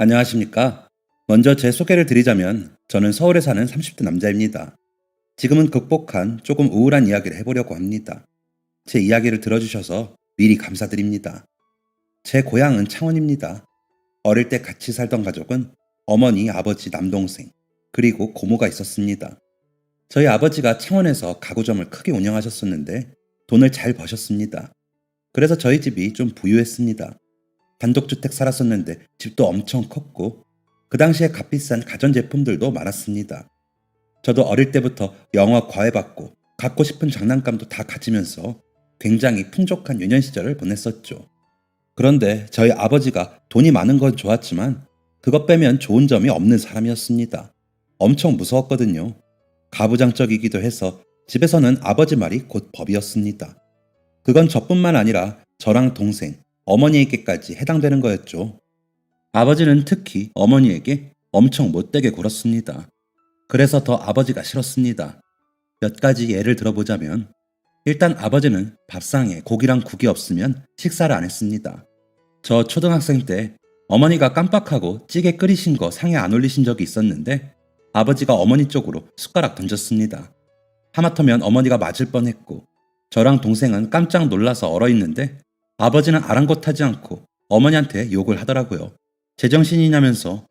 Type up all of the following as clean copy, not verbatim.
안녕하십니까? 먼저 제 소개를 드리자면 저는 서울에 사는 30대 남자입니다. 지금은 극복한 조금 우울한 이야기를 해보려고 합니다. 제 이야기를 들어주셔서 미리 감사드립니다. 제 고향은 창원입니다. 어릴 때 같이 살던 가족은 어머니, 아버지, 남동생, 그리고 고모가 있었습니다. 저희 아버지가 창원에서 가구점을 크게 운영하셨었는데 돈을 잘 버셨습니다. 그래서 저희 집이 좀 부유했습니다. 단독주택 살았었는데 집도 엄청 컸고 그 당시에 값비싼 가전제품들도 많았습니다. 저도 어릴 때부터 영화 과외받고 갖고 싶은 장난감도 다 가지면서 굉장히 풍족한 유년 시절을 보냈었죠. 그런데 저희 아버지가 돈이 많은 건 좋았지만 그것 빼면 좋은 점이 없는 사람이었습니다. 엄청 무서웠거든요. 가부장적이기도 해서 집에서는 아버지 말이 곧 법이었습니다. 그건 저뿐만 아니라 저랑 동생, 어머니에게까지 해당되는 거였죠. 아버지는 특히 어머니에게 엄청 못되게 굴었습니다. 그래서 더 아버지가 싫었습니다. 몇 가지 예를 들어보자면 일단 아버지는 밥상에 고기랑 국이 없으면 식사를 안 했습니다. 저 초등학생 때 어머니가 깜빡하고 찌개 끓이신 거 상에 안 올리신 적이 있었는데 아버지가 어머니 쪽으로 숟가락 던졌습니다. 하마터면 어머니가 맞을 뻔했고 저랑 동생은 깜짝 놀라서 얼어있는데 아버지는 아랑곳하지 않고 어머니한테 욕을 하더라고요. 제정신이냐면서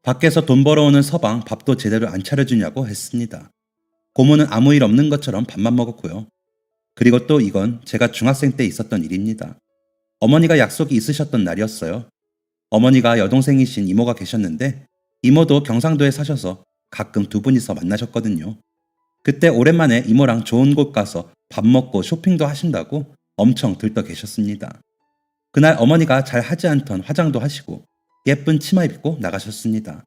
밖에서 돈 벌어오는 서방 밥도 제대로 안 차려주냐고 했습니다. 고모는 아무 일 없는 것처럼 밥만 먹었고요. 그리고 또 이건 제가 중학생 때 있었던 일입니다. 어머니가 약속이 있으셨던 날이었어요. 어머니가 여동생이신 이모가 계셨는데 이모도 경상도에 사셔서 가끔 두 분이서 만나셨거든요. 그때 오랜만에 이모랑 좋은 곳 가서 밥 먹고 쇼핑도 하신다고 엄청 들떠 계셨습니다. 그날 어머니가 잘 하지 않던 화장도 하시고 예쁜 치마 입고 나가셨습니다.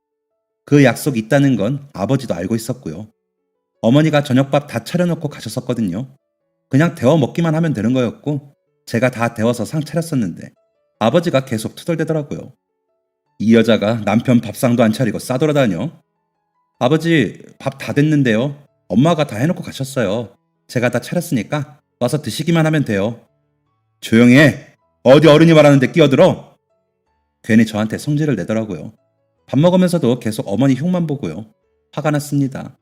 그 약속이 있다는 건 아버지도 알고 있었고요. 어머니가 저녁밥 다 차려놓고 가셨었거든요. 그냥 데워 먹기만 하면 되는 거였고 제가 다 데워서 상 차렸었는데 아버지가 계속 투덜대더라고요. 이 여자가 남편 밥상도 안 차리고 싸돌아다녀. 아버지 밥 다 됐는데요. 엄마가 다 해놓고 가셨어요. 제가 다 차렸으니까 와서 드시기만 하면 돼요. 조용히 해. 어디 어른이 말하는데 끼어들어. 괜히 저한테 성질을 내더라고요. 밥 먹으면서도 계속 어머니 흉만 보고요. 화가 났습니다.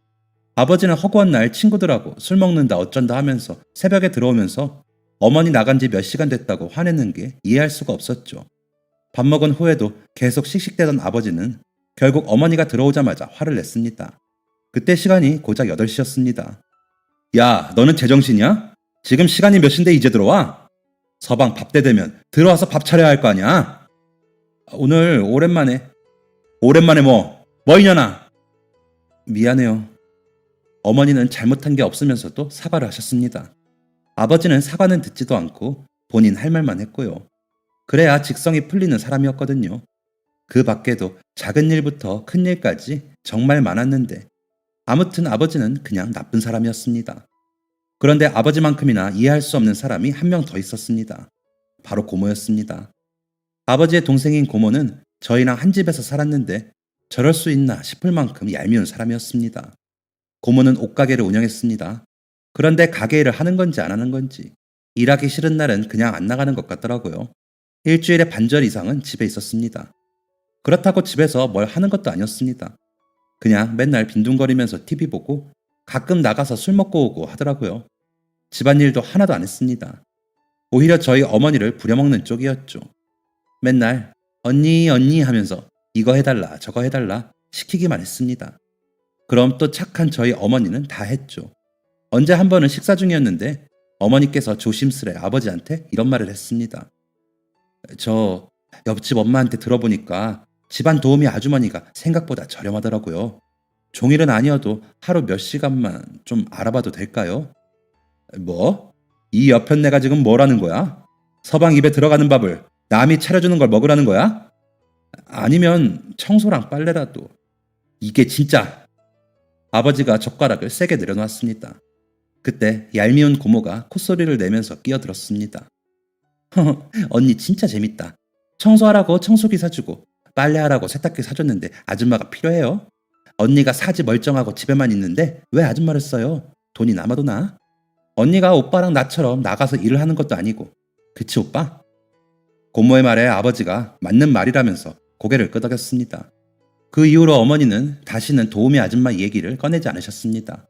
아버지는 허구한 날 친구들하고 술 먹는다 어쩐다 하면서 새벽에 들어오면서 어머니 나간 지 몇 시간 됐다고 화내는 게 이해할 수가 없었죠. 밥 먹은 후에도 계속 씩씩대던 아버지는 결국 어머니가 들어오자마자 화를 냈습니다. 그때 시간이 고작 8시였습니다. 야, 너는 제정신이야? 지금 시간이 몇 시인데 이제 들어와? 서방 밥 때 되면 들어와서 밥 차려야 할 거 아니야? 오늘 오랜만에 뭐 이년아? 미안해요. 어머니는 잘못한 게 없으면서도 사과를 하셨습니다. 아버지는 사과는 듣지도 않고 본인 할 말만 했고요. 그래야 직성이 풀리는 사람이었거든요. 그 밖에도 작은 일부터 큰 일까지 정말 많았는데 아무튼 아버지는 그냥 나쁜 사람이었습니다. 그런데 아버지만큼이나 이해할 수 없는 사람이 한 명 더 있었습니다. 바로 고모였습니다. 아버지의 동생인 고모는 저희랑 한 집에서 살았는데 저럴 수 있나 싶을 만큼 얄미운 사람이었습니다. 고모는 옷가게를 운영했습니다. 그런데 가게 일을 하는 건지 안 하는 건지 일하기 싫은 날은 그냥 안 나가는 것 같더라고요. 일주일에 반절 이상은 집에 있었습니다. 그렇다고 집에서 뭘 하는 것도 아니었습니다. 그냥 맨날 빈둥거리면서 TV 보고 가끔 나가서 술 먹고 오고 하더라고요. 집안일도 하나도 안 했습니다. 오히려 저희 어머니를 부려먹는 쪽이었죠. 맨날 언니 하면서 이거 해달라 저거 해달라 시키기만 했습니다. 그럼 또 착한 저희 어머니는 다 했죠. 언제 한 번은 식사 중이었는데 어머니께서 조심스레 아버지한테 이런 말을 했습니다. 저 옆집 엄마한테 들어보니까 집안 도우미 아주머니가 생각보다 저렴하더라고요. 종일은 아니어도 하루 몇 시간만 좀 알아봐도 될까요? 뭐? 이 여편네가 지금 뭐라는 거야? 서방 입에 들어가는 밥을 남이 차려주는 걸 먹으라는 거야? 아니면 청소랑 빨래라도. 이게 진짜. 아버지가 젓가락을 세게 내려놓았습니다. 그때 얄미운 고모가 콧소리를 내면서 끼어들었습니다. 언니 진짜 재밌다. 청소하라고 청소기 사주고 빨래하라고 세탁기 사줬는데 아줌마가 필요해요? 언니가 사지 멀쩡하고 집에만 있는데 왜 아줌마를 써요? 돈이 남아도 나? 언니가 오빠랑 나처럼 나가서 일을 하는 것도 아니고. 그치 오빠? 고모의 말에 아버지가 맞는 말이라면서 고개를 끄덕였습니다. 그 이후로 어머니는 다시는 도우미 아줌마 얘기를 꺼내지 않으셨습니다.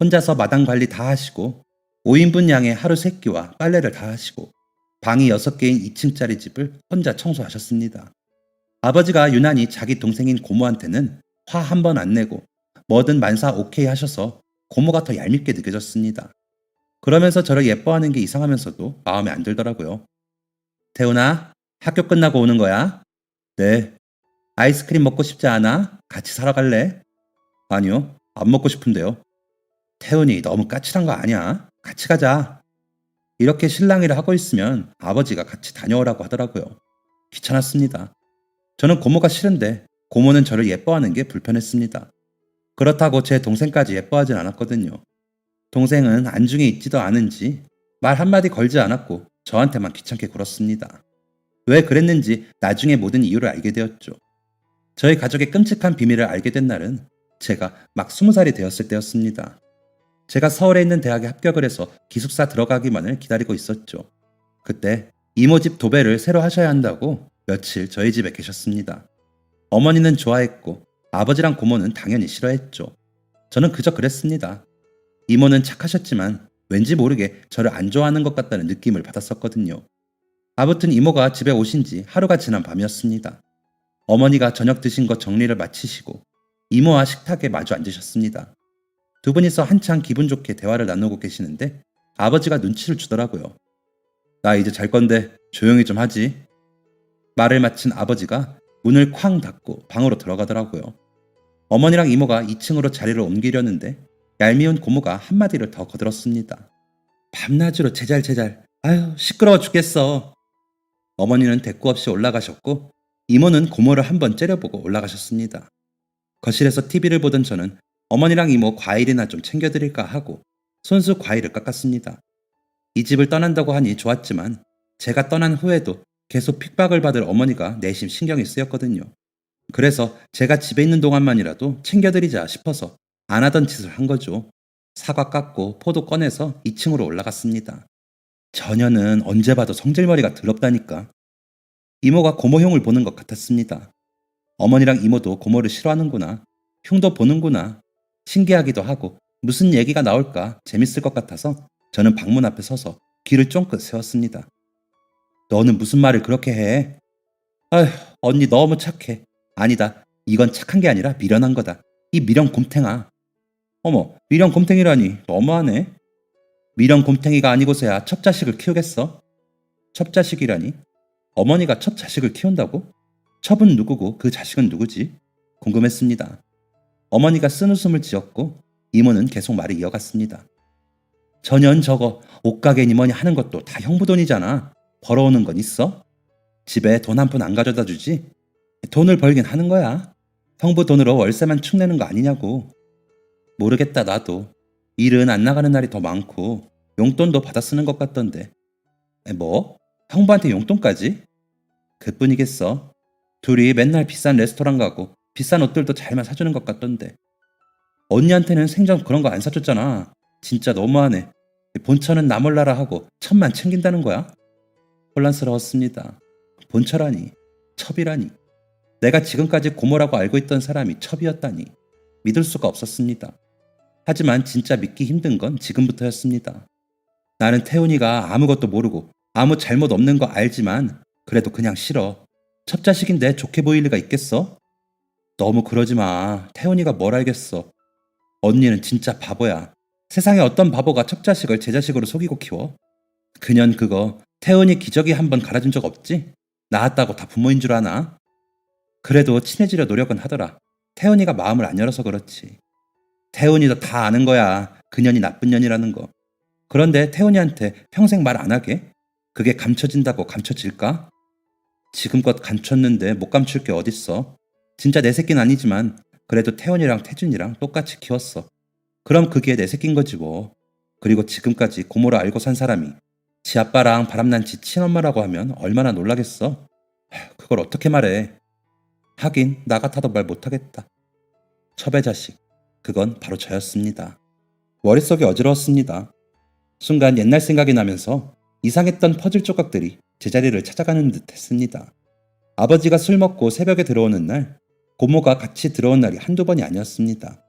혼자서 마당 관리 다 하시고 5인분 양의 하루 세끼와 빨래를 다 하시고 방이 6개인 2층짜리 집을 혼자 청소하셨습니다. 아버지가 유난히 자기 동생인 고모한테는 화 한 번 안 내고 뭐든 만사 오케이 하셔서 고모가 더 얄밉게 느껴졌습니다. 그러면서 저를 예뻐하는 게 이상하면서도 마음에 안 들더라고요. 태훈아, 학교 끝나고 오는 거야? 네. 아이스크림 먹고 싶지 않아? 같이 사러 갈래? 아니요, 안 먹고 싶은데요. 태훈이 너무 까칠한 거 아니야? 같이 가자. 이렇게 실랑이를 하고 있으면 아버지가 같이 다녀오라고 하더라고요. 귀찮았습니다. 저는 고모가 싫은데 고모는 저를 예뻐하는 게 불편했습니다. 그렇다고 제 동생까지 예뻐하진 않았거든요. 동생은 안중에 있지도 않은지 말 한마디 걸지 않았고 저한테만 귀찮게 굴었습니다. 왜 그랬는지 나중에 모든 이유를 알게 되었죠. 저희 가족의 끔찍한 비밀을 알게 된 날은 제가 막 20살이 되었을 때였습니다. 제가 서울에 있는 대학에 합격을 해서 기숙사 들어가기만을 기다리고 있었죠. 그때 이모 집 도배를 새로 하셔야 한다고 며칠 저희 집에 계셨습니다. 어머니는 좋아했고 아버지랑 고모는 당연히 싫어했죠. 저는 그저 그랬습니다. 이모는 착하셨지만 왠지 모르게 저를 안 좋아하는 것 같다는 느낌을 받았었거든요. 아무튼 이모가 집에 오신 지 하루가 지난 밤이었습니다. 어머니가 저녁 드신 것 정리를 마치시고 이모와 식탁에 마주 앉으셨습니다. 두 분이서 한창 기분 좋게 대화를 나누고 계시는데 아버지가 눈치를 주더라고요. 나 이제 잘 건데 조용히 좀 하지. 말을 마친 아버지가 문을 쾅 닫고 방으로 들어가더라고요. 어머니랑 이모가 2층으로 자리를 옮기려는데 얄미운 고모가 한마디를 더 거들었습니다. 밤낮으로 제잘제잘. 아유, 시끄러워 죽겠어. 어머니는 대꾸 없이 올라가셨고 이모는 고모를 한번 째려보고 올라가셨습니다. 거실에서 TV를 보던 저는 어머니랑 이모 과일이나 좀 챙겨드릴까 하고 손수 과일을 깎았습니다. 이 집을 떠난다고 하니 좋았지만 제가 떠난 후에도 계속 핍박을 받을 어머니가 내심 신경이 쓰였거든요. 그래서 제가 집에 있는 동안만이라도 챙겨드리자 싶어서 안 하던 짓을 한 거죠. 사과 깎고 포도 꺼내서 2층으로 올라갔습니다. 저녀는 언제 봐도 성질머리가 더럽다니까. 이모가 고모 형을 보는 것 같았습니다. 어머니랑 이모도 고모를 싫어하는구나. 흉도 보는구나. 신기하기도 하고 무슨 얘기가 나올까 재밌을 것 같아서 저는 방문 앞에 서서 귀를 쫑긋 세웠습니다. 너는 무슨 말을 그렇게 해? 아휴, 언니 너무 착해. 아니다. 이건 착한 게 아니라 미련한 거다. 이 미련 곰탱아. 어머, 미련 곰탱이라니 너무하네. 미련 곰탱이가 아니고서야 첩자식을 키우겠어? 첩자식이라니? 어머니가 첩자식을 키운다고? 첩은 누구고 그 자식은 누구지? 궁금했습니다. 어머니가 쓴웃음을 지었고 이모는 계속 말을 이어갔습니다. 전현 저거 옷가게니 뭐니 하는 것도 다 형부 돈이잖아. 벌어오는 건 있어? 집에 돈 한 푼 안 가져다 주지? 돈을 벌긴 하는 거야. 형부 돈으로 월세만 축 내는 거 아니냐고. 모르겠다 나도. 일은 안 나가는 날이 더 많고 용돈도 받아 쓰는 것 같던데. 뭐? 형부한테 용돈까지? 그뿐이겠어. 둘이 맨날 비싼 레스토랑 가고 비싼 옷들도 잘만 사주는 것 같던데. 언니한테는 생전 그런 거 안 사줬잖아. 진짜 너무하네. 본처는 나 몰라라 하고 첩만 챙긴다는 거야? 혼란스러웠습니다. 본처라니, 첩이라니. 내가 지금까지 고모라고 알고 있던 사람이 첩이었다니 믿을 수가 없었습니다. 하지만 진짜 믿기 힘든 건 지금부터였습니다. 나는 태훈이가 아무것도 모르고 아무 잘못 없는 거 알지만 그래도 그냥 싫어. 첩자식인데 좋게 보일 리가 있겠어? 너무 그러지 마. 태훈이가 뭘 알겠어. 언니는 진짜 바보야. 세상에 어떤 바보가 첩자식을 제 자식으로 속이고 키워? 그년 그거 태훈이 기저귀 한번 갈아준 적 없지? 낳았다고 다 부모인 줄 아나? 그래도 친해지려 노력은 하더라. 태훈이가 마음을 안 열어서 그렇지. 태훈이도 다 아는 거야. 그년이 나쁜 년이라는 거. 그런데 태훈이한테 평생 말 안 하게? 그게 감춰진다고 감춰질까? 지금껏 감췄는데 못 감출 게 어딨어. 진짜 내 새끼는 아니지만 그래도 태훈이랑 태준이랑 똑같이 키웠어. 그럼 그게 내 새끼인 거지 뭐. 그리고 지금까지 고모를 알고 산 사람이 지 아빠랑 바람난 지 친엄마라고 하면 얼마나 놀라겠어. 그걸 어떻게 말해. 하긴 나 같아도 말 못하겠다. 첩의 자식, 그건 바로 저였습니다. 머릿속이 어지러웠습니다. 순간 옛날 생각이 나면서 이상했던 퍼즐 조각들이 제자리를 찾아가는 듯 했습니다. 아버지가 술 먹고 새벽에 들어오는 날, 고모가 같이 들어온 날이 한두 번이 아니었습니다.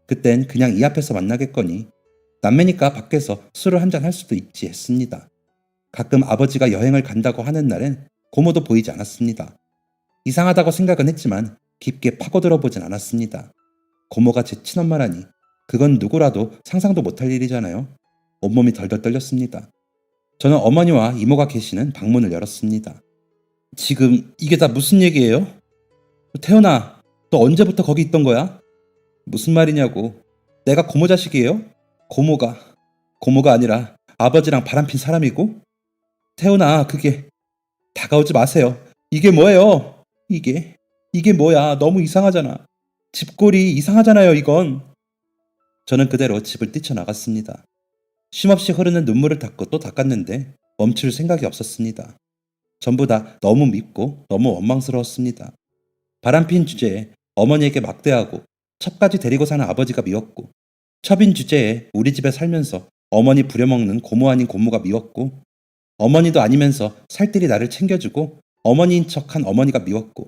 그땐 그냥 이 앞에서 만나겠거니 남매니까 밖에서 술을 한잔 할 수도 있지 했습니다. 가끔 아버지가 여행을 간다고 하는 날엔 고모도 보이지 않았습니다. 이상하다고 생각은 했지만 깊게 파고들어 보진 않았습니다. 고모가 제 친엄마라니 그건 누구라도 상상도 못할 일이잖아요. 온몸이 덜덜 떨렸습니다. 저는 어머니와 이모가 계시는 방문을 열었습니다. 지금 이게 다 무슨 얘기예요? 태연아, 너 언제부터 거기 있던 거야? 무슨 말이냐고. 내가 고모 자식이에요? 고모가 아니라 아버지랑 바람핀 사람이고? 태연아, 그게 다가오지 마세요. 이게 뭐예요? 이게 뭐야? 너무 이상하잖아. 집골이 이상하잖아요, 이건. 저는 그대로 집을 뛰쳐나갔습니다. 쉼없이 흐르는 눈물을 닦고 또 닦았는데 멈출 생각이 없었습니다. 전부 다 너무 밉고 너무 원망스러웠습니다. 바람핀 주제에 어머니에게 막대하고 첩까지 데리고 사는 아버지가 미웠고, 첩인 주제에 우리 집에 살면서 어머니 부려먹는 고모 아닌 고모가 미웠고, 어머니도 아니면서 살뜰히 나를 챙겨주고 어머니인 척한 어머니가 미웠고,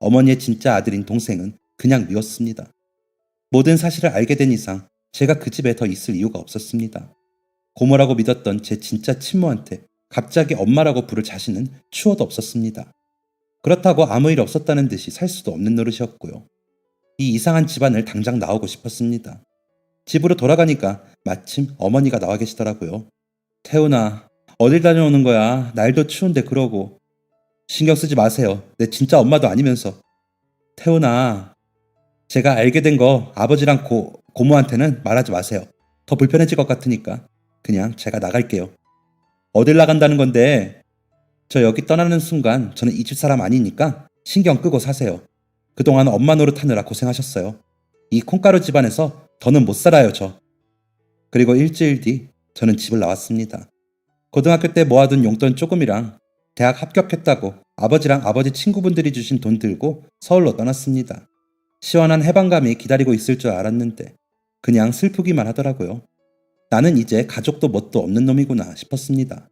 어머니의 진짜 아들인 동생은 그냥 미웠습니다. 모든 사실을 알게 된 이상 제가 그 집에 더 있을 이유가 없었습니다. 고모라고 믿었던 제 진짜 친모한테 갑자기 엄마라고 부를 자신은 추워도 없었습니다. 그렇다고 아무 일 없었다는 듯이 살 수도 없는 노릇이었고요. 이 이상한 집안을 당장 나오고 싶었습니다. 집으로 돌아가니까 마침 어머니가 나와 계시더라고요. 태훈아, 어딜 다녀오는 거야? 날도 추운데 그러고. 신경 쓰지 마세요. 내 진짜 엄마도 아니면서. 태훈아, 제가 알게 된 거 아버지랑 고모한테는 말하지 마세요. 더 불편해질 것 같으니까. 그냥 제가 나갈게요. 어딜 나간다는 건데? 저 여기 떠나는 순간 저는 이 집 사람 아니니까 신경 끄고 사세요. 그동안 엄마 노릇하느라 고생하셨어요. 이 콩가루 집안에서 더는 못 살아요, 저. 그리고 일주일 뒤 저는 집을 나왔습니다. 고등학교 때 모아둔 용돈 조금이랑 대학 합격했다고 아버지랑 아버지 친구분들이 주신 돈 들고 서울로 떠났습니다. 시원한 해방감이 기다리고 있을 줄 알았는데 그냥 슬프기만 하더라고요. 나는 이제 가족도 뭣도 없는 놈이구나 싶었습니다.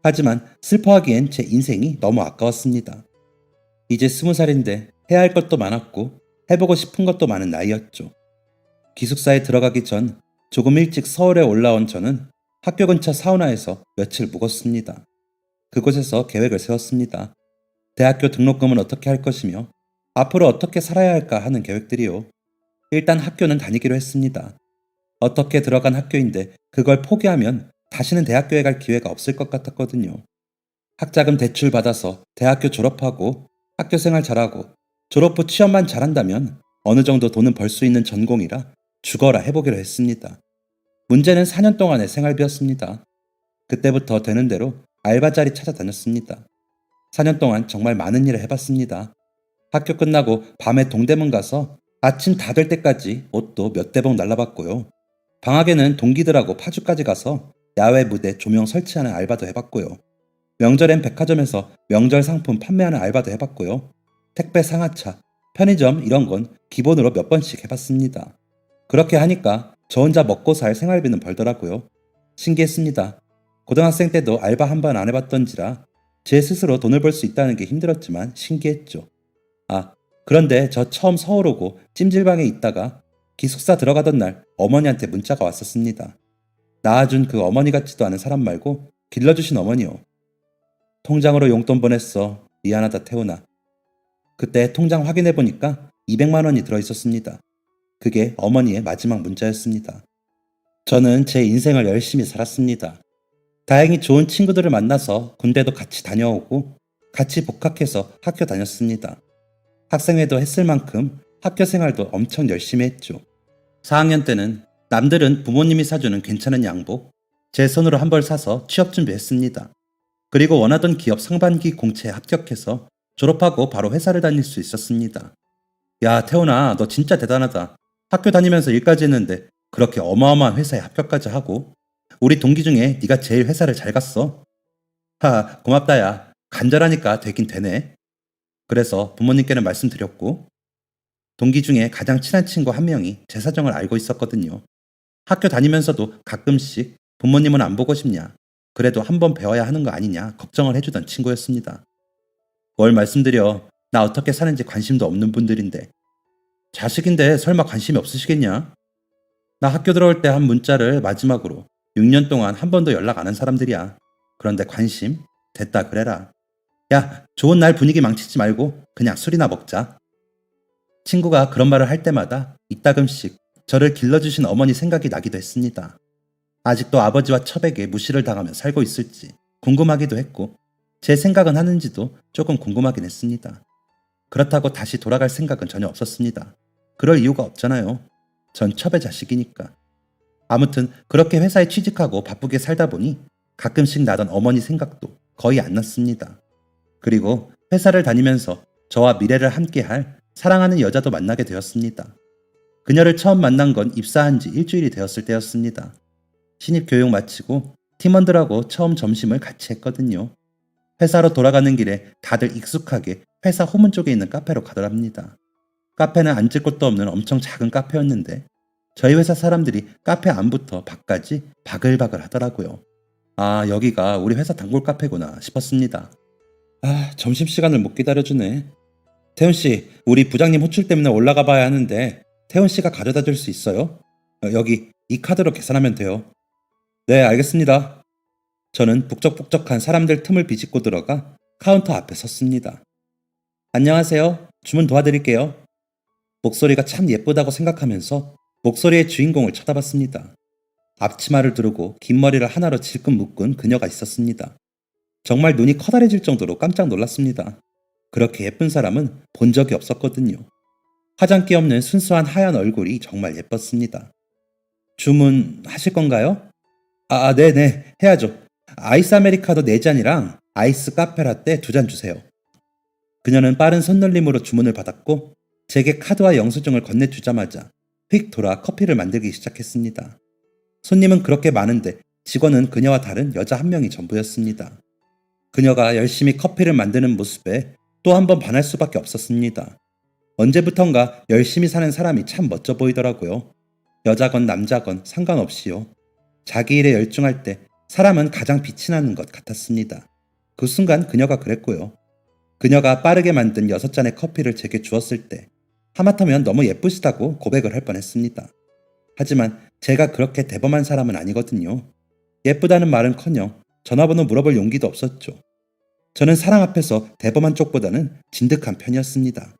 하지만 슬퍼하기엔 제 인생이 너무 아까웠습니다. 이제 20살인데 해야 할 것도 많았고 해보고 싶은 것도 많은 나이였죠. 기숙사에 들어가기 전 조금 일찍 서울에 올라온 저는 학교 근처 사우나에서 며칠 묵었습니다. 그곳에서 계획을 세웠습니다. 대학교 등록금은 어떻게 할 것이며 앞으로 어떻게 살아야 할까 하는 계획들이요. 일단 학교는 다니기로 했습니다. 어떻게 들어간 학교인데 그걸 포기하면 다시는 대학교에 갈 기회가 없을 것 같았거든요. 학자금 대출 받아서 대학교 졸업하고 학교 생활 잘하고 졸업 후 취업만 잘한다면 어느 정도 돈은 벌 수 있는 전공이라 죽어라 해보기로 했습니다. 문제는 4년 동안의 생활비였습니다. 그때부터 되는 대로 알바 자리 찾아다녔습니다. 4년 동안 정말 많은 일을 해봤습니다. 학교 끝나고 밤에 동대문 가서 아침 다 될 때까지 옷도 몇 대봉 날라봤고요. 방학에는 동기들하고 파주까지 가서 야외 무대 조명 설치하는 알바도 해봤고요. 명절엔 백화점에서 명절 상품 판매하는 알바도 해봤고요. 택배 상하차, 편의점 이런 건 기본으로 몇 번씩 해봤습니다. 그렇게 하니까 저 혼자 먹고 살 생활비는 벌더라고요. 신기했습니다. 고등학생 때도 알바 한 번 안 해봤던지라 제 스스로 돈을 벌 수 있다는 게 힘들었지만 신기했죠. 아, 그런데 저 처음 서울 오고 찜질방에 있다가 기숙사 들어가던 날 어머니한테 문자가 왔었습니다. 낳아준 그 어머니 같지도 않은 사람 말고 길러주신 어머니요. 통장으로 용돈 보냈어. 미안하다 태훈아. 그때 통장 확인해보니까 200만 원이 들어있었습니다. 그게 어머니의 마지막 문자였습니다. 저는 제 인생을 열심히 살았습니다. 다행히 좋은 친구들을 만나서 군대도 같이 다녀오고 같이 복학해서 학교 다녔습니다. 학생회도 했을 만큼 학교 생활도 엄청 열심히 했죠. 4학년 때는 남들은 부모님이 사주는 괜찮은 양복, 제 손으로 한 벌 사서 취업 준비했습니다. 그리고 원하던 기업 상반기 공채에 합격해서 졸업하고 바로 회사를 다닐 수 있었습니다. 야, 태훈아, 너 진짜 대단하다. 학교 다니면서 일까지 했는데 그렇게 어마어마한 회사에 합격까지 하고 우리 동기 중에 네가 제일 회사를 잘 갔어. 하, 고맙다 야. 간절하니까 되긴 되네. 그래서 부모님께는 말씀드렸고 동기 중에 가장 친한 친구 한 명이 제 사정을 알고 있었거든요. 학교 다니면서도 가끔씩 부모님은 안 보고 싶냐, 그래도 한번 배워야 하는 거 아니냐 걱정을 해주던 친구였습니다. 뭘 말씀드려. 나 어떻게 사는지 관심도 없는 분들인데. 자식인데 설마 관심이 없으시겠냐? 나 학교 들어올 때 한 문자를 마지막으로 6년 동안 한 번도 연락 안 한 사람들이야. 그런데 관심? 됐다 그래라. 야, 좋은 날 분위기 망치지 말고 그냥 술이나 먹자. 친구가 그런 말을 할 때마다 이따금씩 저를 길러주신 어머니 생각이 나기도 했습니다. 아직도 아버지와 첩에게 무시를 당하며 살고 있을지 궁금하기도 했고, 제 생각은 하는지도 조금 궁금하긴 했습니다. 그렇다고 다시 돌아갈 생각은 전혀 없었습니다. 그럴 이유가 없잖아요. 전 첩의 자식이니까. 아무튼 그렇게 회사에 취직하고 바쁘게 살다 보니 가끔씩 나던 어머니 생각도 거의 안 났습니다. 그리고 회사를 다니면서 저와 미래를 함께할 사랑하는 여자도 만나게 되었습니다. 그녀를 처음 만난 건 입사한 지 일주일이 되었을 때였습니다. 신입 교육 마치고 팀원들하고 처음 점심을 같이 했거든요. 회사로 돌아가는 길에 다들 익숙하게 회사 호문 쪽에 있는 카페로 가더랍니다. 카페는 앉을 곳도 없는 엄청 작은 카페였는데 저희 회사 사람들이 카페 안부터 밖까지 바글바글 하더라고요. 아, 여기가 우리 회사 단골 카페구나 싶었습니다. 아, 점심시간을 못 기다려주네. 태훈씨, 우리 부장님 호출 때문에 올라가 봐야 하는데 태훈씨가 가져다 줄 수 있어요? 여기 이 카드로 계산하면 돼요. 네, 알겠습니다. 저는 북적북적한 사람들 틈을 비집고 들어가 카운터 앞에 섰습니다. 안녕하세요. 주문 도와드릴게요. 목소리가 참 예쁘다고 생각하면서 목소리의 주인공을 쳐다봤습니다. 앞치마를 두르고 긴 머리를 하나로 질끈 묶은 그녀가 있었습니다. 정말 눈이 커다래질 정도로 깜짝 놀랐습니다. 그렇게 예쁜 사람은 본 적이 없었거든요. 화장기 없는 순수한 하얀 얼굴이 정말 예뻤습니다. 주문하실 건가요? 네네, 해야죠. 아이스 아메리카노 4잔이랑 아이스 카페라떼 2잔 주세요. 그녀는 빠른 손놀림으로 주문을 받았고 제게 카드와 영수증을 건네주자마자 휙 돌아 커피를 만들기 시작했습니다. 손님은 그렇게 많은데 직원은 그녀와 다른 여자 한 명이 전부였습니다. 그녀가 열심히 커피를 만드는 모습에 또 한 번 반할 수밖에 없었습니다. 언제부턴가 열심히 사는 사람이 참 멋져 보이더라고요. 여자건 남자건 상관없이요. 자기 일에 열중할 때 사람은 가장 빛이 나는 것 같았습니다. 그 순간 그녀가 그랬고요. 그녀가 빠르게 만든 6잔의 커피를 제게 주었을 때 하마터면 너무 예쁘시다고 고백을 할 뻔했습니다. 하지만 제가 그렇게 대범한 사람은 아니거든요. 예쁘다는 말은커녕 전화번호 물어볼 용기도 없었죠. 저는 사랑 앞에서 대범한 쪽보다는 진득한 편이었습니다.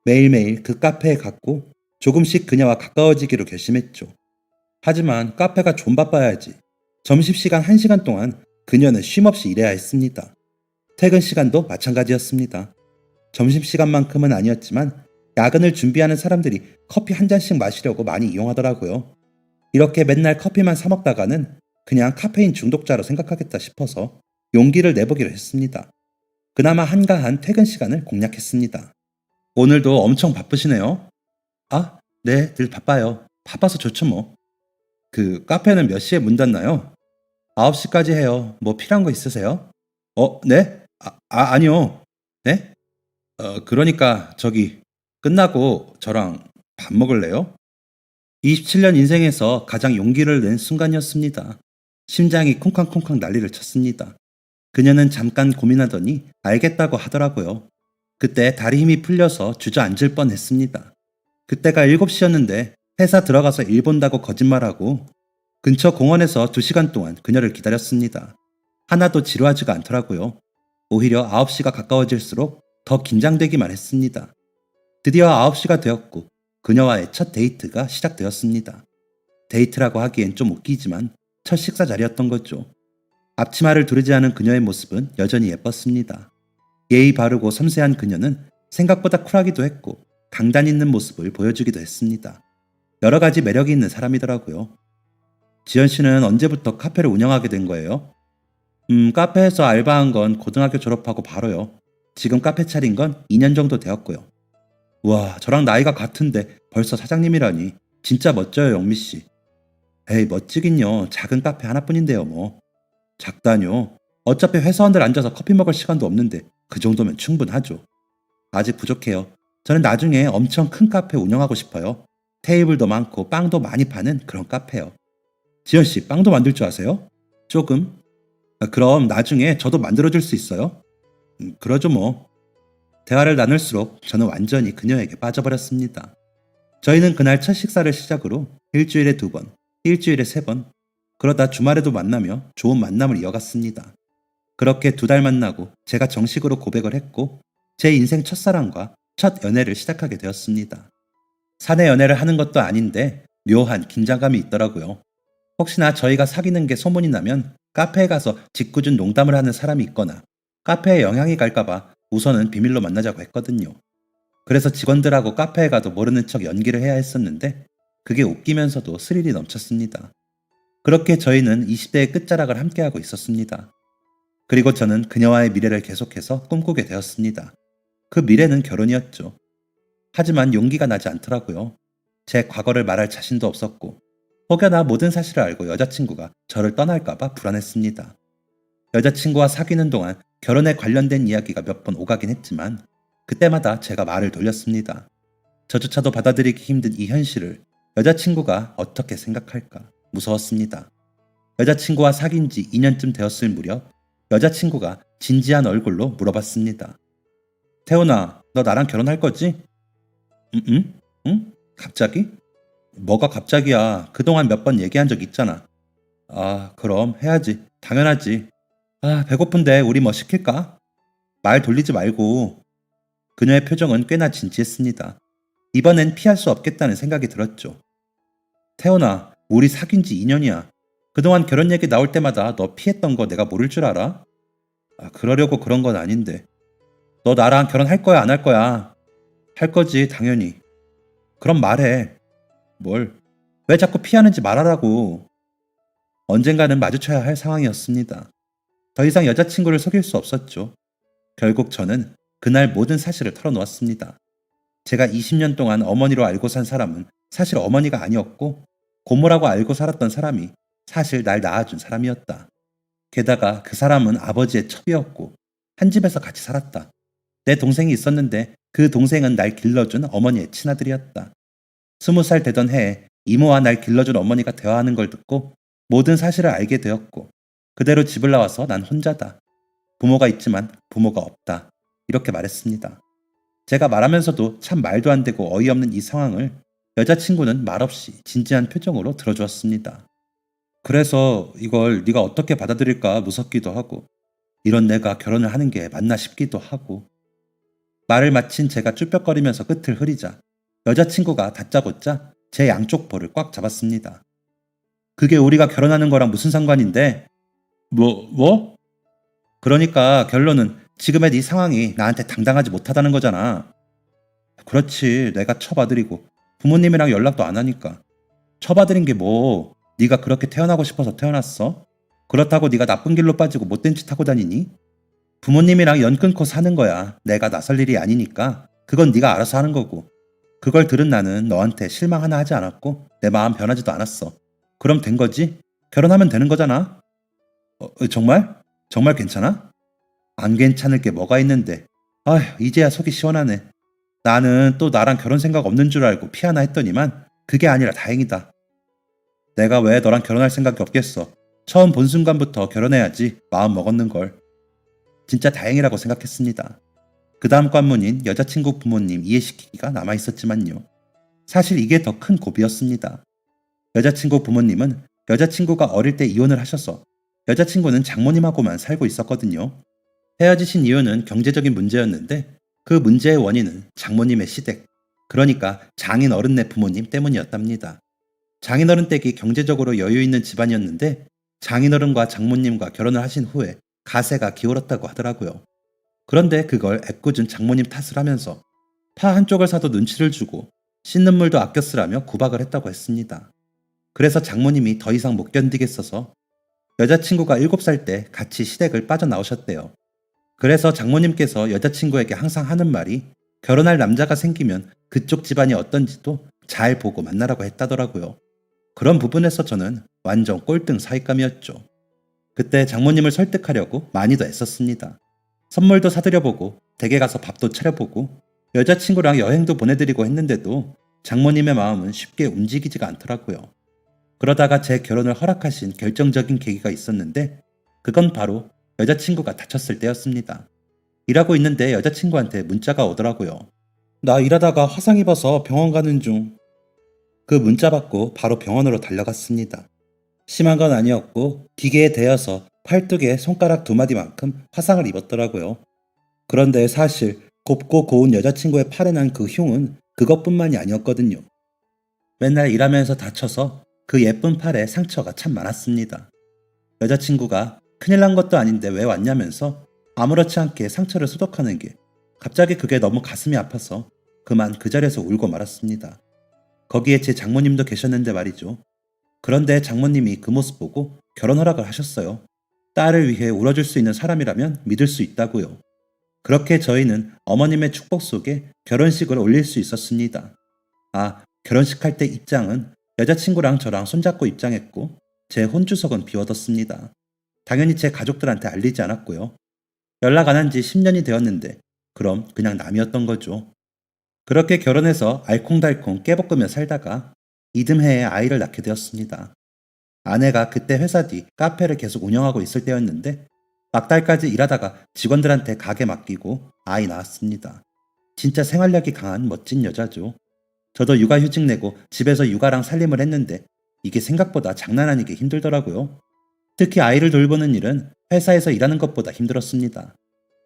매일매일 그 카페에 갔고 조금씩 그녀와 가까워지기로 결심했죠. 하지만 카페가 좀 바빠야지. 점심시간 1시간 동안 그녀는 쉼없이 일해야 했습니다. 퇴근 시간도 마찬가지였습니다. 점심시간만큼은 아니었지만 야근을 준비하는 사람들이 커피 한 잔씩 마시려고 많이 이용하더라고요. 이렇게 맨날 커피만 사 먹다가는 그냥 카페인 중독자로 생각하겠다 싶어서 용기를 내보기로 했습니다. 그나마 한가한 퇴근 시간을 공략했습니다. 오늘도 엄청 바쁘시네요. 아, 네, 늘 바빠요. 바빠서 좋죠 뭐. 그 카페는 몇 시에 문 닫나요? 9시까지 해요. 뭐 필요한 거 있으세요? 네? 아니요. 네? 그러니까 저기 끝나고 저랑 밥 먹을래요? 27년 인생에서 가장 용기를 낸 순간이었습니다. 심장이 쿵쾅쿵쾅 난리를 쳤습니다. 그녀는 잠깐 고민하더니 알겠다고 하더라고요. 그때 다리 힘이 풀려서 주저앉을 뻔했습니다. 그때가 7시였는데 회사 들어가서 일 본다고 거짓말하고 근처 공원에서 2시간 동안 그녀를 기다렸습니다. 하나도 지루하지가 않더라고요. 오히려 9시가 가까워질수록 더 긴장되기만 했습니다. 드디어 9시가 되었고 그녀와의 첫 데이트가 시작되었습니다. 데이트라고 하기엔 좀 웃기지만 첫 식사 자리였던 거죠. 앞치마를 두르지 않은 그녀의 모습은 여전히 예뻤습니다. 예의 바르고 섬세한 그녀는 생각보다 쿨하기도 했고 강단 있는 모습을 보여주기도 했습니다. 여러 가지 매력이 있는 사람이더라고요. 지연 씨는 언제부터 카페를 운영하게 된 거예요? 카페에서 알바한 건 고등학교 졸업하고 바로요. 지금 카페 차린 건 2년 정도 되었고요. 우와, 저랑 나이가 같은데 벌써 사장님이라니 진짜 멋져요, 영미 씨. 에이, 멋지긴요. 작은 카페 하나뿐인데요, 뭐. 작다뇨. 어차피 회사원들 앉아서 커피 먹을 시간도 없는데 그 정도면 충분하죠. 아직 부족해요. 저는 나중에 엄청 큰 카페 운영하고 싶어요. 테이블도 많고 빵도 많이 파는 그런 카페요. 지연 씨, 빵도 만들 줄 아세요? 조금. 그럼 나중에 저도 만들어줄 수 있어요? 그러죠 뭐. 대화를 나눌수록 저는 완전히 그녀에게 빠져버렸습니다. 저희는 그날 첫 식사를 시작으로 일주일에 2번, 일주일에 3번, 그러다 주말에도 만나며 좋은 만남을 이어갔습니다. 그렇게 2달 만나고 제가 정식으로 고백을 했고 제 인생 첫사랑과 첫 연애를 시작하게 되었습니다. 사내 연애를 하는 것도 아닌데 묘한 긴장감이 있더라고요. 혹시나 저희가 사귀는 게 소문이 나면 카페에 가서 짓궂은 농담을 하는 사람이 있거나 카페에 영향이 갈까봐 우선은 비밀로 만나자고 했거든요. 그래서 직원들하고 카페에 가도 모르는 척 연기를 해야 했었는데 그게 웃기면서도 스릴이 넘쳤습니다. 그렇게 저희는 20대의 끝자락을 함께하고 있었습니다. 그리고 저는 그녀와의 미래를 계속해서 꿈꾸게 되었습니다. 그 미래는 결혼이었죠. 하지만 용기가 나지 않더라고요. 제 과거를 말할 자신도 없었고 혹여나 모든 사실을 알고 여자친구가 저를 떠날까봐 불안했습니다. 여자친구와 사귀는 동안 결혼에 관련된 이야기가 몇 번 오가긴 했지만 그때마다 제가 말을 돌렸습니다. 저조차도 받아들이기 힘든 이 현실을 여자친구가 어떻게 생각할까 무서웠습니다. 여자친구와 사귄 지 2년쯤 되었을 무렵 여자친구가 진지한 얼굴로 물어봤습니다. 태훈아, 너 나랑 결혼할 거지? 응? 응? 갑자기? 뭐가 갑자기야. 그동안 몇 번 얘기한 적 있잖아. 아, 그럼 해야지. 당연하지. 아, 배고픈데 우리 뭐 시킬까? 말 돌리지 말고. 그녀의 표정은 꽤나 진지했습니다. 이번엔 피할 수 없겠다는 생각이 들었죠. 태훈아, 우리 사귄 지 2년이야. 그동안 결혼 얘기 나올 때마다 너 피했던 거 내가 모를 줄 알아? 아, 그러려고 그런 건 아닌데. 너 나랑 결혼할 거야, 안 할 거야? 할 거지, 당연히. 그럼 말해. 뭘? 왜 자꾸 피하는지 말하라고. 언젠가는 마주쳐야 할 상황이었습니다. 더 이상 여자친구를 속일 수 없었죠. 결국 저는 그날 모든 사실을 털어놓았습니다. 제가 20년 동안 어머니로 알고 산 사람은 사실 어머니가 아니었고 고모라고 알고 살았던 사람이 사실 날 낳아준 사람이었다. 게다가 그 사람은 아버지의 첩이었고 한 집에서 같이 살았다. 내 동생이 있었는데 그 동생은 날 길러준 어머니의 친아들이었다. 20살 되던 해에 이모와 날 길러준 어머니가 대화하는 걸 듣고 모든 사실을 알게 되었고 그대로 집을 나와서 난 혼자다. 부모가 있지만 부모가 없다. 이렇게 말했습니다. 제가 말하면서도 참 말도 안 되고 어이없는 이 상황을 여자친구는 말없이 진지한 표정으로 들어주었습니다. 그래서 이걸 네가 어떻게 받아들일까 무섭기도 하고 이런 내가 결혼을 하는 게 맞나 싶기도 하고 말을 마친 제가 쭈뼛거리면서 끝을 흐리자 여자친구가 다짜고짜 제 양쪽 볼을 꽉 잡았습니다. 그게 우리가 결혼하는 거랑 무슨 상관인데? 뭐? 그러니까 결론은 지금의 네 상황이 나한테 당당하지 못하다는 거잖아. 그렇지, 내가 처봐드리고 부모님이랑 연락도 안 하니까. 처봐드린 게 뭐, 네가 그렇게 태어나고 싶어서 태어났어? 그렇다고 네가 나쁜 길로 빠지고 못된 짓 하고 다니니? 부모님이랑 연 끊고 사는 거야. 내가 나설 일이 아니니까 그건 네가 알아서 하는 거고. 그걸 들은 나는 너한테 실망 하나 하지 않았고 내 마음 변하지도 않았어. 그럼 된 거지? 결혼하면 되는 거잖아. 정말? 정말 괜찮아? 안 괜찮을 게 뭐가 있는데. 아휴, 이제야 속이 시원하네. 나는 또 나랑 결혼 생각 없는 줄 알고 피하나 했더니만 그게 아니라 다행이다. 내가 왜 너랑 결혼할 생각이 없겠어. 처음 본 순간부터 결혼해야지 마음 먹었는걸. 진짜 다행이라고 생각했습니다. 그 다음 관문인 여자친구 부모님 이해시키기가 남아있었지만요. 사실 이게 더 큰 고비였습니다. 여자친구 부모님은 여자친구가 어릴 때 이혼을 하셔서 여자친구는 장모님하고만 살고 있었거든요. 헤어지신 이유는 경제적인 문제였는데 그 문제의 원인은 장모님의 시댁, 그러니까 장인 어른네 부모님 때문이었답니다. 장인 어른 댁이 경제적으로 여유 있는 집안이었는데 장인 어른과 장모님과 결혼을 하신 후에 가세가 기울었다고 하더라고요. 그런데 그걸 애꿎은 장모님 탓을 하면서 파 한쪽을 사도 눈치를 주고 씻는 물도 아껴 쓰라며 구박을 했다고 했습니다. 그래서 장모님이 더 이상 못 견디겠어서 여자친구가 7살 때 같이 시댁을 빠져나오셨대요. 그래서 장모님께서 여자친구에게 항상 하는 말이 결혼할 남자가 생기면 그쪽 집안이 어떤지도 잘 보고 만나라고 했다더라고요. 그런 부분에서 저는 완전 꼴등 사윗감이었죠. 그때 장모님을 설득하려고 많이 더 애썼습니다. 선물도 사드려보고 댁에 가서 밥도 차려보고 여자친구랑 여행도 보내드리고 했는데도 장모님의 마음은 쉽게 움직이지가 않더라고요. 그러다가 제 결혼을 허락하신 결정적인 계기가 있었는데 그건 바로 여자친구가 다쳤을 때였습니다. 일하고 있는데 여자친구한테 문자가 오더라고요. 나 일하다가 화상 입어서 병원 가는 중. 그 문자 받고 바로 병원으로 달려갔습니다. 심한 건 아니었고 기계에 대여서 팔뚝에 손가락 두 마디만큼 화상을 입었더라고요. 그런데 사실 곱고 고운 여자친구의 팔에 난 그 흉은 그것뿐만이 아니었거든요. 맨날 일하면서 다쳐서 그 예쁜 팔에 상처가 참 많았습니다. 여자친구가 큰일 난 것도 아닌데 왜 왔냐면서 아무렇지 않게 상처를 소독하는 게 갑자기 그게 너무 가슴이 아파서 그만 그 자리에서 울고 말았습니다. 거기에 제 장모님도 계셨는데 말이죠. 그런데 장모님이 그 모습 보고 결혼 허락을 하셨어요. 딸을 위해 울어줄 수 있는 사람이라면 믿을 수 있다고요. 그렇게 저희는 어머님의 축복 속에 결혼식을 올릴 수 있었습니다. 아, 결혼식 할 때 입장은 여자친구랑 저랑 손잡고 입장했고 제 혼주석은 비워뒀습니다. 당연히 제 가족들한테 알리지 않았고요. 연락 안 한 지 10년이 되었는데 그럼 그냥 남이었던 거죠. 그렇게 결혼해서 알콩달콩 깨볶으며 살다가 이듬해에 아이를 낳게 되었습니다. 아내가 그때 회사 뒤 카페를 계속 운영하고 있을 때였는데 막달까지 일하다가 직원들한테 가게 맡기고 아이 낳았습니다. 진짜 생활력이 강한 멋진 여자죠. 저도 육아휴직 내고 집에서 육아랑 살림을 했는데 이게 생각보다 장난 아니게 힘들더라고요. 특히 아이를 돌보는 일은 회사에서 일하는 것보다 힘들었습니다.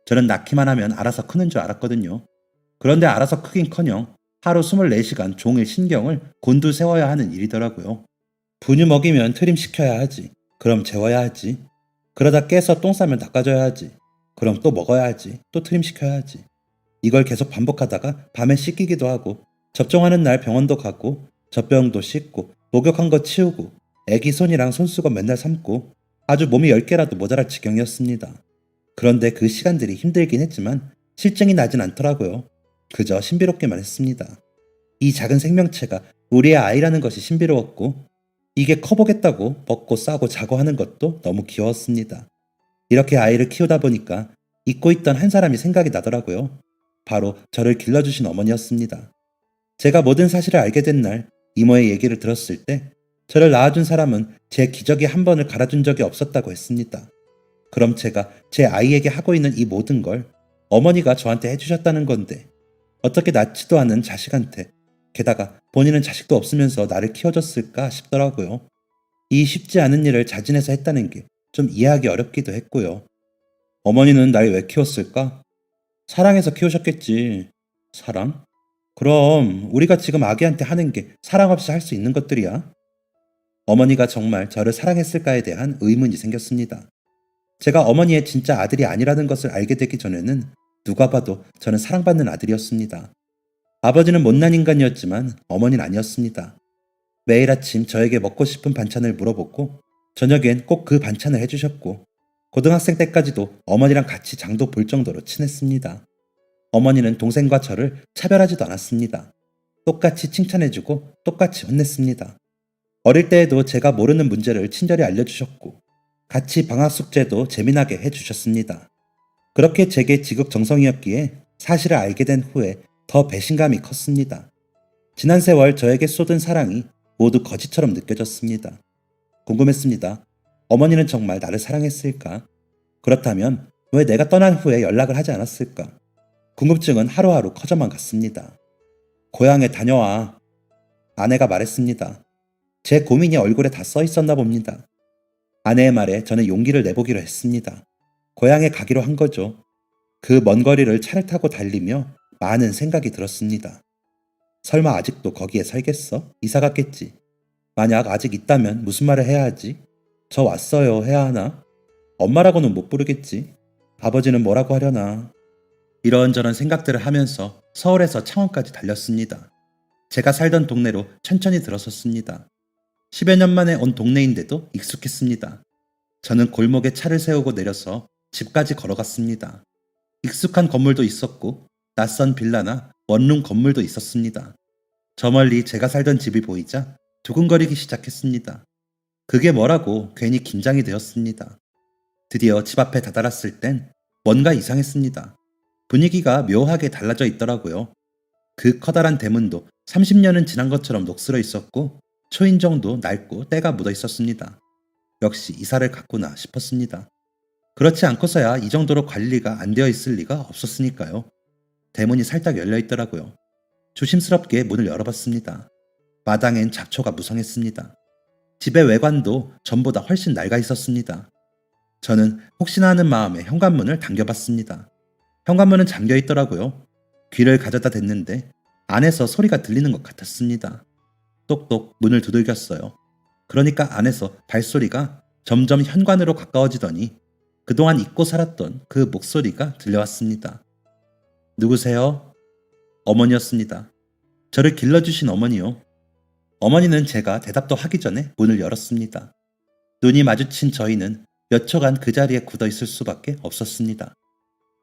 저는 낳기만 하면 알아서 크는 줄 알았거든요. 그런데 알아서 크긴커녕 하루 24시간 종일 신경을 곤두세워야 하는 일이더라고요. 분유 먹이면 트림 시켜야 하지. 그럼 재워야 하지. 그러다 깨서 똥 싸면 닦아줘야 하지. 그럼 또 먹어야 하지. 또 트림 시켜야 하지. 이걸 계속 반복하다가 밤에 씻기기도 하고 접종하는 날 병원도 가고 젖병도 씻고 목욕한 거 치우고 애기 손이랑 손수건 맨날 삶고 아주 몸이 10개라도 모자랄 지경이었습니다. 그런데 그 시간들이 힘들긴 했지만 실증이 나진 않더라고요. 그저 신비롭기만 했습니다. 이 작은 생명체가 우리의 아이라는 것이 신비로웠고 이게 커보겠다고 먹고 싸고 자고 하는 것도 너무 귀여웠습니다. 이렇게 아이를 키우다 보니까 잊고 있던 한 사람이 생각이 나더라고요. 바로 저를 길러주신 어머니였습니다. 제가 모든 사실을 알게 된 날 이모의 얘기를 들었을 때 저를 낳아준 사람은 제 기저귀 한 번을 갈아준 적이 없었다고 했습니다. 그럼 제가 제 아이에게 하고 있는 이 모든 걸 어머니가 저한테 해주셨다는 건데 어떻게 낳지도 않은 자식한테 게다가 본인은 자식도 없으면서 나를 키워줬을까 싶더라고요. 이 쉽지 않은 일을 자진해서 했다는 게 좀 이해하기 어렵기도 했고요. 어머니는 날 왜 키웠을까? 사랑해서 키우셨겠지. 사랑? 그럼 우리가 지금 아기한테 하는 게 사랑 없이 할 수 있는 것들이야? 어머니가 정말 저를 사랑했을까에 대한 의문이 생겼습니다. 제가 어머니의 진짜 아들이 아니라는 것을 알게 되기 전에는 누가 봐도 저는 사랑받는 아들이었습니다. 아버지는 못난 인간이었지만 어머니는 아니었습니다. 매일 아침 저에게 먹고 싶은 반찬을 물어보고 저녁엔 꼭 그 반찬을 해주셨고 고등학생 때까지도 어머니랑 같이 장도 볼 정도로 친했습니다. 어머니는 동생과 저를 차별하지도 않았습니다. 똑같이 칭찬해주고 똑같이 혼냈습니다. 어릴 때에도 제가 모르는 문제를 친절히 알려주셨고 같이 방학 숙제도 재미나게 해주셨습니다. 그렇게 제게 지극정성이었기에 사실을 알게 된 후에 더 배신감이 컸습니다. 지난 세월 저에게 쏟은 사랑이 모두 거짓처럼 느껴졌습니다. 궁금했습니다. 어머니는 정말 나를 사랑했을까? 그렇다면 왜 내가 떠난 후에 연락을 하지 않았을까? 궁금증은 하루하루 커져만 갔습니다. 고향에 다녀와. 아내가 말했습니다. 제 고민이 얼굴에 다 써 있었나 봅니다. 아내의 말에 저는 용기를 내보기로 했습니다. 고향에 가기로 한 거죠. 그 먼 거리를 차를 타고 달리며 많은 생각이 들었습니다. 설마 아직도 거기에 살겠어? 이사 갔겠지. 만약 아직 있다면 무슨 말을 해야 하지? 저 왔어요 해야 하나? 엄마라고는 못 부르겠지. 아버지는 뭐라고 하려나. 이런저런 생각들을 하면서 서울에서 창원까지 달렸습니다. 제가 살던 동네로 천천히 들어섰습니다. 10여 년 만에 온 동네인데도 익숙했습니다. 저는 골목에 차를 세우고 내려서 집까지 걸어갔습니다. 익숙한 건물도 있었고 낯선 빌라나 원룸 건물도 있었습니다. 저 멀리 제가 살던 집이 보이자 두근거리기 시작했습니다. 그게 뭐라고 괜히 긴장이 되었습니다. 드디어 집 앞에 다다랐을 땐 뭔가 이상했습니다. 분위기가 묘하게 달라져 있더라고요. 그 커다란 대문도 30년은 지난 것처럼 녹슬어 있었고 초인종도 낡고 때가 묻어 있었습니다. 역시 이사를 갔구나 싶었습니다. 그렇지 않고서야 이 정도로 관리가 안 되어 있을 리가 없었으니까요. 대문이 살짝 열려 있더라고요. 조심스럽게 문을 열어봤습니다. 마당엔 잡초가 무성했습니다. 집의 외관도 전보다 훨씬 낡아 있었습니다. 저는 혹시나 하는 마음에 현관문을 당겨봤습니다. 현관문은 잠겨 있더라고요. 귀를 가져다 댔는데 안에서 소리가 들리는 것 같았습니다. 똑똑 문을 두들겼어요. 그러니까 안에서 발소리가 점점 현관으로 가까워지더니 그동안 잊고 살았던 그 목소리가 들려왔습니다. 누구세요? 어머니였습니다. 저를 길러주신 어머니요. 어머니는 제가 대답도 하기 전에 문을 열었습니다. 눈이 마주친 저희는 몇 초간 그 자리에 굳어 있을 수밖에 없었습니다.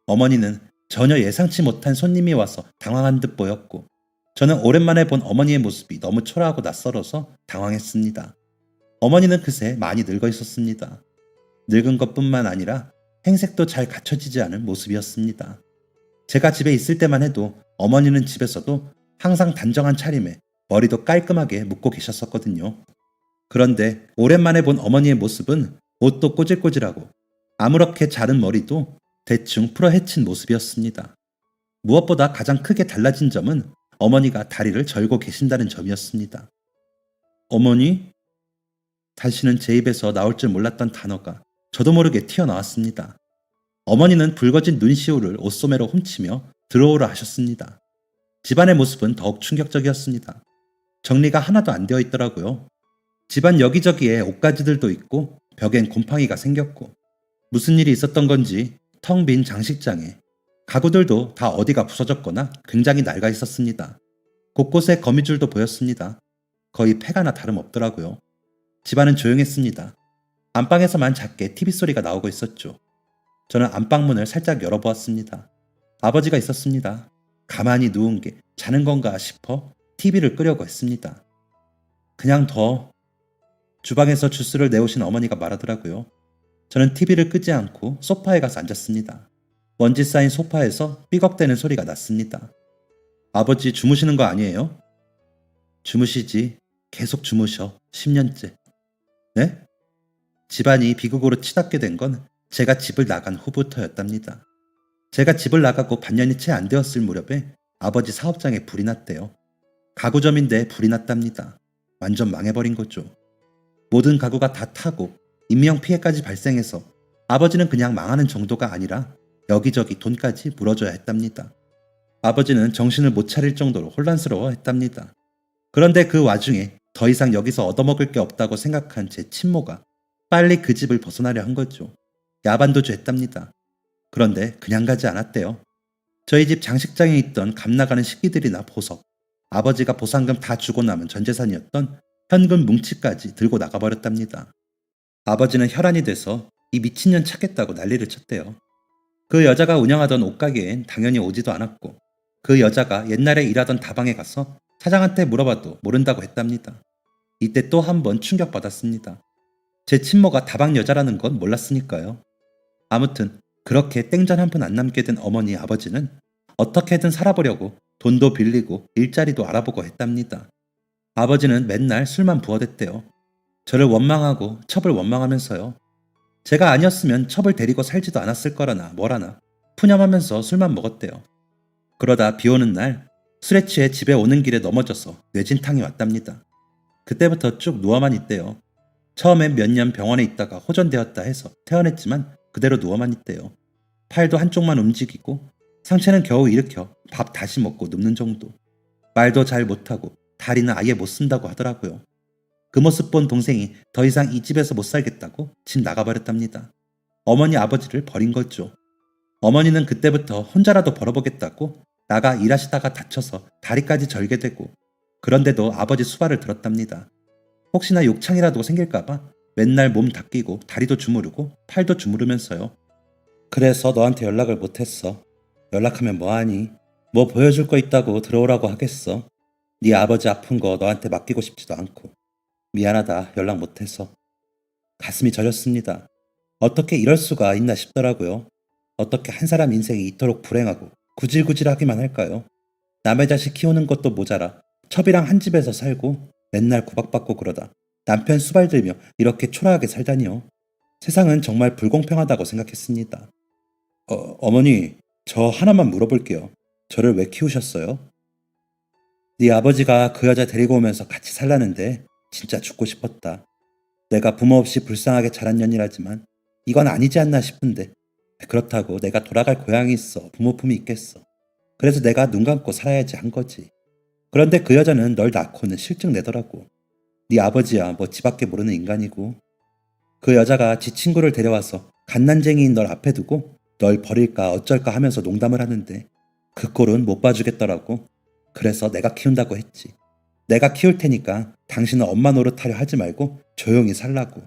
어머니는 전혀 예상치 못한 손님이 와서 당황한 듯 보였고, 저는 오랜만에 본 어머니의 모습이 너무 초라하고 낯설어서 당황했습니다. 어머니는 그새 많이 늙어 있었습니다. 늙은 것뿐만 아니라 행색도 잘 갖춰지지 않은 모습이었습니다. 제가 집에 있을 때만 해도 어머니는 집에서도 항상 단정한 차림에 머리도 깔끔하게 묶고 계셨었거든요. 그런데 오랜만에 본 어머니의 모습은 옷도 꼬질꼬질하고 아무렇게 자른 머리도 대충 풀어헤친 모습이었습니다. 무엇보다 가장 크게 달라진 점은 어머니가 다리를 절고 계신다는 점이었습니다. 어머니? 다시는 제 입에서 나올 줄 몰랐던 단어가 저도 모르게 튀어나왔습니다. 어머니는 붉어진 눈시울을 옷소매로 훔치며 들어오라 하셨습니다. 집안의 모습은 더욱 충격적이었습니다. 정리가 하나도 안 되어 있더라고요. 집안 여기저기에 옷가지들도 있고 벽엔 곰팡이가 생겼고 무슨 일이 있었던 건지 텅 빈 장식장에 가구들도 다 어디가 부서졌거나 굉장히 낡아 있었습니다. 곳곳에 거미줄도 보였습니다. 거의 폐가나 다름없더라고요. 집안은 조용했습니다. 안방에서만 작게 TV 소리가 나오고 있었죠. 저는 안방문을 살짝 열어보았습니다. 아버지가 있었습니다. 가만히 누운 게 자는 건가 싶어 TV를 끄려고 했습니다. 그냥 더. 주방에서 주스를 내오신 어머니가 말하더라고요. 저는 TV를 끄지 않고 소파에 가서 앉았습니다. 먼지 쌓인 소파에서 삐걱대는 소리가 났습니다. 아버지 주무시는 거 아니에요? 주무시지. 계속 주무셔. 10년째. 네? 집안이 비극으로 치닫게 된 건 제가 집을 나간 후부터였답니다. 제가 집을 나가고 반년이 채 안 되었을 무렵에 아버지 사업장에 불이 났대요. 가구점인데 불이 났답니다. 완전 망해버린 거죠. 모든 가구가 다 타고 인명피해까지 발생해서 아버지는 그냥 망하는 정도가 아니라 여기저기 돈까지 물어줘야 했답니다. 아버지는 정신을 못 차릴 정도로 혼란스러워 했답니다. 그런데 그 와중에 더 이상 여기서 얻어먹을 게 없다고 생각한 제 친모가 빨리 그 집을 벗어나려 한 거죠. 야반도주 했답니다. 그런데 그냥 가지 않았대요. 저희 집 장식장에 있던 값나가는 식기들이나 보석, 아버지가 보상금 다 주고 남은 전재산이었던 현금 뭉치까지 들고 나가버렸답니다. 아버지는 혈안이 돼서 이 미친년 찾겠다고 난리를 쳤대요. 그 여자가 운영하던 옷가게엔 당연히 오지도 않았고 그 여자가 옛날에 일하던 다방에 가서 사장한테 물어봐도 모른다고 했답니다. 이때 또 한 번 충격받았습니다. 제 친모가 다방 여자라는 건 몰랐으니까요. 아무튼 그렇게 땡전 한 푼 안 남게 된 어머니 아버지는 어떻게든 살아보려고 돈도 빌리고 일자리도 알아보고 했답니다. 아버지는 맨날 술만 부어댔대요. 저를 원망하고 첩을 원망하면서요. 제가 아니었으면 첩을 데리고 살지도 않았을 거라나 뭐라나 푸념하면서 술만 먹었대요. 그러다 비 오는 날 술에 취해 집에 오는 길에 넘어져서 뇌진탕이 왔답니다. 그때부터 쭉 누워만 있대요. 처음엔 몇 년 병원에 있다가 호전되었다 해서 퇴원했지만 그대로 누워만 있대요. 팔도 한쪽만 움직이고 상체는 겨우 일으켜 밥 다시 먹고 눕는 정도. 말도 잘 못하고 다리는 아예 못 쓴다고 하더라고요. 그 모습 본 동생이 더 이상 이 집에서 못 살겠다고 집 나가버렸답니다. 어머니 아버지를 버린 거죠. 어머니는 그때부터 혼자라도 벌어보겠다고 나가 일하시다가 다쳐서 다리까지 절게 되고 그런데도 아버지 수발을 들었답니다. 혹시나 욕창이라도 생길까봐 맨날 몸 닦이고 다리도 주무르고 팔도 주무르면서요. 그래서 너한테 연락을 못했어. 연락하면 뭐하니? 뭐 보여줄 거 있다고 들어오라고 하겠어. 네 아버지 아픈 거 너한테 맡기고 싶지도 않고. 미안하다 연락 못해서. 가슴이 저렸습니다. 어떻게 이럴 수가 있나 싶더라고요. 어떻게 한 사람 인생이 이토록 불행하고 구질구질하기만 할까요? 남의 자식 키우는 것도 모자라 첩이랑 한 집에서 살고 맨날 구박받고 그러다 남편 수발 들며 이렇게 초라하게 살다니요. 세상은 정말 불공평하다고 생각했습니다. 어머니, 저 하나만 물어볼게요. 저를 왜 키우셨어요? 네 아버지가 그 여자 데리고 오면서 같이 살라는데 진짜 죽고 싶었다. 내가 부모 없이 불쌍하게 자란 년이라지만 이건 아니지 않나 싶은데 그렇다고 내가 돌아갈 고향이 있어 부모 품이 있겠어. 그래서 내가 눈 감고 살아야지 한 거지. 그런데 그 여자는 널 낳고는 실증 내더라고. 네 아버지야 뭐 지밖에 모르는 인간이고. 그 여자가 지 친구를 데려와서 갓난쟁이인 널 앞에 두고 널 버릴까 어쩔까 하면서 농담을 하는데 그 꼴은 못 봐주겠더라고. 그래서 내가 키운다고 했지. 내가 키울 테니까 당신은 엄마 노릇하려 하지 말고 조용히 살라고.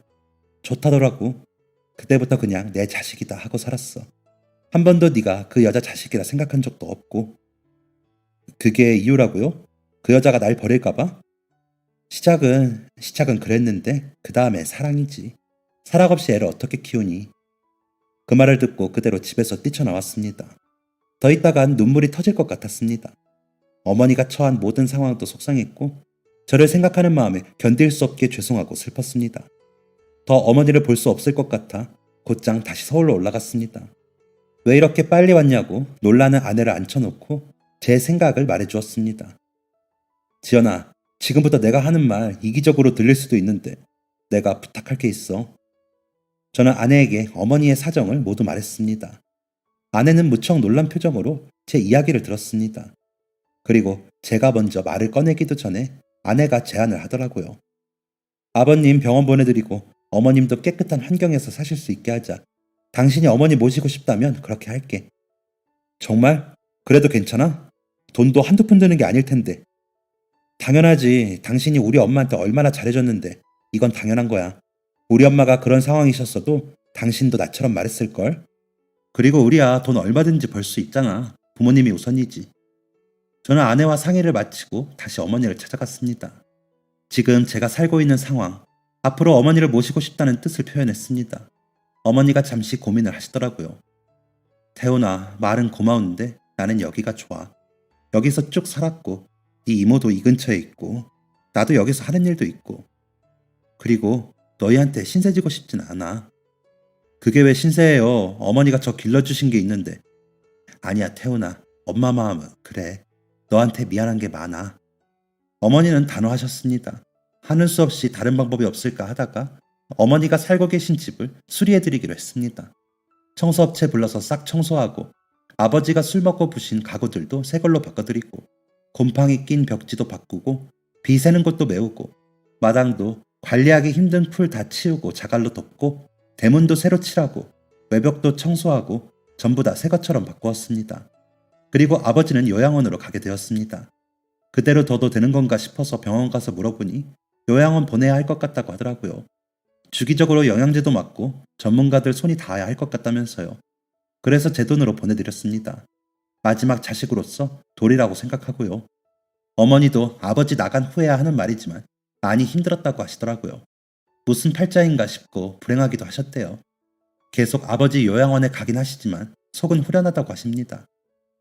좋다더라고. 그때부터 그냥 내 자식이다 하고 살았어. 한 번도 네가 그 여자 자식이라 생각한 적도 없고. 그게 이유라고요? 그 여자가 날 버릴까 봐? 시작은 그랬는데 그 다음에 사랑이지. 사랑 없이 애를 어떻게 키우니? 그 말을 듣고 그대로 집에서 뛰쳐나왔습니다. 더 있다간 눈물이 터질 것 같았습니다. 어머니가 처한 모든 상황도 속상했고 저를 생각하는 마음에 견딜 수 없게 죄송하고 슬펐습니다. 더 어머니를 볼 수 없을 것 같아 곧장 다시 서울로 올라갔습니다. 왜 이렇게 빨리 왔냐고 놀라는 아내를 앉혀놓고 제 생각을 말해주었습니다. 지연아, 지금부터 내가 하는 말 이기적으로 들릴 수도 있는데 내가 부탁할 게 있어. 저는 아내에게 어머니의 사정을 모두 말했습니다. 아내는 무척 놀란 표정으로 제 이야기를 들었습니다. 그리고 제가 먼저 말을 꺼내기도 전에 아내가 제안을 하더라고요. 아버님 병원 보내드리고 어머님도 깨끗한 환경에서 사실 수 있게 하자. 당신이 어머니 모시고 싶다면 그렇게 할게. 정말? 그래도 괜찮아? 돈도 한두 푼 드는 게 아닐 텐데. 당연하지. 당신이 우리 엄마한테 얼마나 잘해줬는데 이건 당연한 거야. 우리 엄마가 그런 상황이셨어도 당신도 나처럼 말했을걸? 그리고 우리야 돈 얼마든지 벌 수 있잖아. 부모님이 우선이지. 저는 아내와 상의를 마치고 다시 어머니를 찾아갔습니다. 지금 제가 살고 있는 상황, 앞으로 어머니를 모시고 싶다는 뜻을 표현했습니다. 어머니가 잠시 고민을 하시더라고요. 태훈아, 말은 고마운데 나는 여기가 좋아. 여기서 쭉 살았고 네 이모도 이 근처에 있고 나도 여기서 하는 일도 있고 그리고 너희한테 신세지고 싶진 않아. 그게 왜 신세예요? 어머니가 저 길러주신 게 있는데. 아니야 태훈아, 엄마 마음은 그래. 너한테 미안한 게 많아. 어머니는 단호하셨습니다. 하는 수 없이 다른 방법이 없을까 하다가 어머니가 살고 계신 집을 수리해드리기로 했습니다. 청소업체 불러서 싹 청소하고 아버지가 술 먹고 부신 가구들도 새 걸로 바꿔드리고 곰팡이 낀 벽지도 바꾸고 비 새는 곳도 메우고 마당도 관리하기 힘든 풀 다 치우고 자갈로 덮고 대문도 새로 칠하고 외벽도 청소하고 전부 다 새 것처럼 바꾸었습니다. 그리고 아버지는 요양원으로 가게 되었습니다. 그대로 둬도 되는 건가 싶어서 병원 가서 물어보니 요양원 보내야 할 것 같다고 하더라고요. 주기적으로 영양제도 맞고 전문가들 손이 닿아야 할 것 같다면서요. 그래서 제 돈으로 보내드렸습니다. 마지막 자식으로서 도리라고 생각하고요. 어머니도 아버지 나간 후에야 하는 말이지만 많이 힘들었다고 하시더라고요. 무슨 팔자인가 싶고 불행하기도 하셨대요. 계속 아버지 요양원에 가긴 하시지만 속은 후련하다고 하십니다.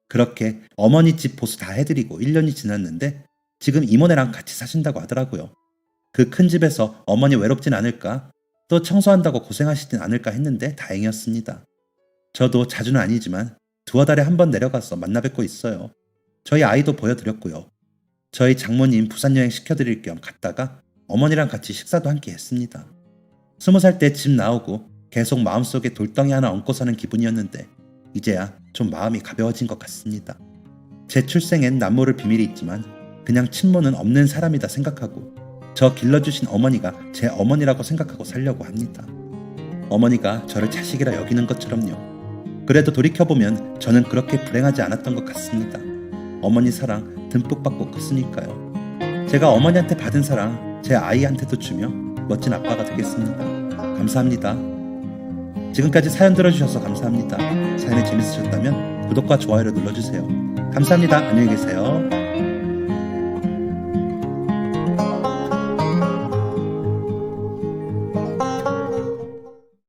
그렇게 어머니 집 보수 다 해드리고 1년이 지났는데 지금 이모네랑 같이 사신다고 하더라고요. 그 큰 집에서 어머니 외롭진 않을까, 또 청소한다고 고생하시진 않을까 했는데 다행이었습니다. 저도 자주는 아니지만 두어 달에 한 번 내려가서 만나 뵙고 있어요. 저희 아이도 보여드렸고요. 저희 장모님 부산 여행 시켜드릴 겸 갔다가 어머니랑 같이 식사도 함께 했습니다. 20살 때 집 나오고 계속 마음속에 돌덩이 하나 얹고 사는 기분이었는데 이제야 좀 마음이 가벼워진 것 같습니다. 제 출생엔 남모를 비밀이 있지만 그냥 친모는 없는 사람이다 생각하고 저 길러주신 어머니가 제 어머니라고 생각하고 살려고 합니다. 어머니가 저를 자식이라 여기는 것처럼요. 그래도 돌이켜보면 저는 그렇게 불행하지 않았던 것 같습니다. 어머니 사랑 듬뿍 받고 컸으니까요. 제가 어머니한테 받은 사랑 제 아이한테도 주며 멋진 아빠가 되겠습니다. 감사합니다. 지금까지 사연 들어주셔서 감사합니다. 사연이 재밌으셨다면 구독과 좋아요를 눌러주세요. 감사합니다. 안녕히 계세요.